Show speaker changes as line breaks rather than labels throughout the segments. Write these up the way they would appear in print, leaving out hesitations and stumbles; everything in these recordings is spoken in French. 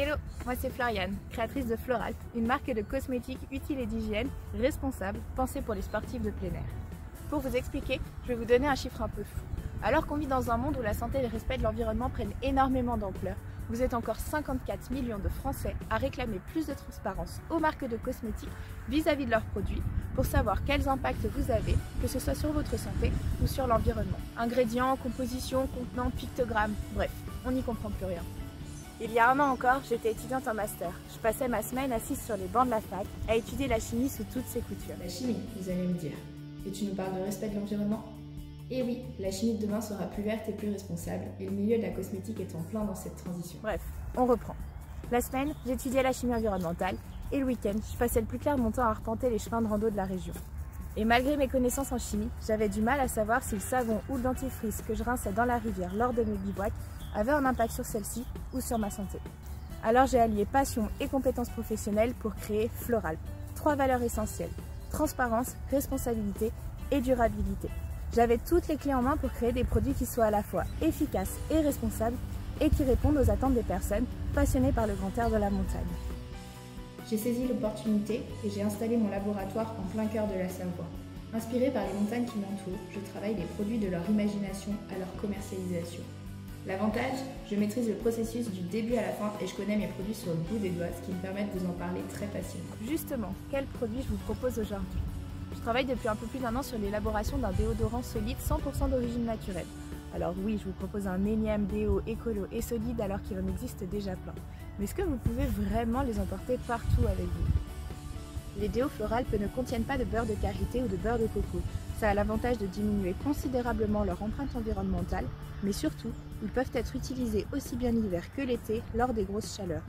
Hello, moi c'est Floriane, créatrice de Floralp, une marque de cosmétiques utiles et d'hygiène, responsable, pensée pour les sportifs de plein air. Pour vous expliquer, je vais vous donner un chiffre un peu fou. Alors qu'on vit dans un monde où la santé et le respect de l'environnement prennent énormément d'ampleur, vous êtes encore 54 millions de Français à réclamer plus de transparence aux marques de cosmétiques vis-à-vis de leurs produits pour savoir quels impacts vous avez, que ce soit sur votre santé ou sur l'environnement. Ingrédients, composition, contenants, pictogrammes, bref, on n'y comprend plus rien. Il y a un an encore, j'étais étudiante en master. Je passais ma semaine assise sur les bancs de la fac à étudier la chimie sous toutes ses coutures.
La chimie, vous allez me dire. Et tu nous parles de respect de l'environnement ? Eh oui, la chimie de demain sera plus verte et plus responsable, et le milieu de la cosmétique est en plein dans cette transition.
Bref, on reprend. La semaine, j'étudiais la chimie environnementale, et le week-end, je passais le plus clair de mon temps à arpenter les chemins de rando de la région. Et malgré mes connaissances en chimie, j'avais du mal à savoir si le savon ou le dentifrice que je rinçais dans la rivière lors de mes bivouacs avait un impact sur celle-ci ou sur ma santé. Alors j'ai allié passion et compétences professionnelles pour créer Floralp. 3 valeurs essentielles: transparence, responsabilité et durabilité. J'avais toutes les clés en main pour créer des produits qui soient à la fois efficaces et responsables et qui répondent aux attentes des personnes passionnées par le grand air de la montagne.
J'ai saisi l'opportunité et j'ai installé mon laboratoire en plein cœur de la Savoie. Inspiré par les montagnes qui m'entourent, je travaille les produits de leur imagination à leur commercialisation. L'avantage, je maîtrise le processus du début à la fin et je connais mes produits sur le bout des doigts, ce qui me permet de vous en parler très facilement.
Justement, quel produit je vous propose aujourd'hui ? Je travaille depuis un peu plus d'1 an sur l'élaboration d'un déodorant solide 100% d'origine naturelle. Alors oui, je vous propose un énième déo écolo et solide alors qu'il en existe déjà plein. Mais est-ce que vous pouvez vraiment les emporter partout avec vous ? Les déos Floralp ne contiennent pas de beurre de karité ou de beurre de coco. Ça a l'avantage de diminuer considérablement leur empreinte environnementale, mais surtout, ils peuvent être utilisés aussi bien l'hiver que l'été lors des grosses chaleurs.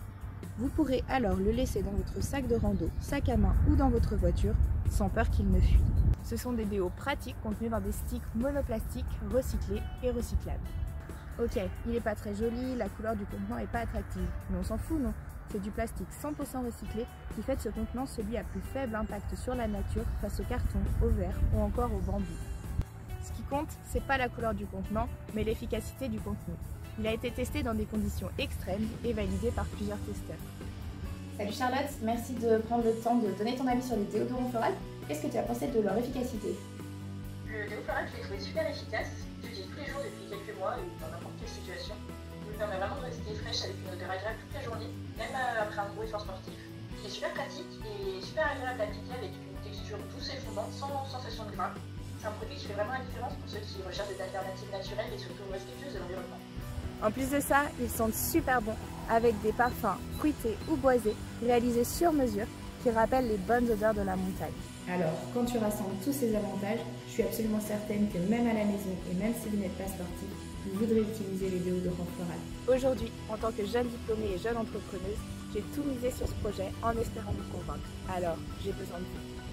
Vous pourrez alors le laisser dans votre sac de rando, sac à main ou dans votre voiture, sans peur qu'il ne fuit. Ce sont des déos pratiques contenus dans des sticks monoplastiques, recyclés et recyclables. Ok, il n'est pas très joli, la couleur du contenant n'est pas attractive, mais on s'en fout, non ? C'est du plastique 100% recyclé qui fait de ce contenant celui à plus faible impact sur la nature face au carton, au verre ou encore au bambou. Ce qui compte, c'est pas la couleur du contenant, mais l'efficacité du contenu. Il a été testé dans des conditions extrêmes et validé par plusieurs testeurs.
Salut Charlotte, merci de prendre le temps de donner ton avis sur les déodorants Floralp. Qu'est-ce que tu as pensé de leur efficacité ?
Le déo Floralp, je l'ai trouvé super efficace. Je l'utilise tous les jours depuis quelques mois et dans n'importe quelle situation. Il me permet vraiment de rester fraîche avec une odeur agréable toute la journée, même après un gros effort sportif. Il est super pratique et super agréable à appliquer avec une texture douce et fondante sans sensation de gras. C'est un produit qui fait vraiment la différence pour ceux qui recherchent des alternatives naturelles et surtout respectueuses de l'environnement.
En plus de ça, ils sentent super bons, avec des parfums fruités ou boisés, réalisés sur mesure, qui rappellent les bonnes odeurs de la montagne.
Alors, quand tu rassembles tous ces avantages, je suis absolument certaine que même à la maison et même si vous n'êtes pas sportif, vous voudrez utiliser les déodorants Floralp.
Aujourd'hui, en tant que jeune diplômée et jeune entrepreneuse, j'ai tout misé sur ce projet en espérant vous convaincre. Alors, j'ai besoin de vous.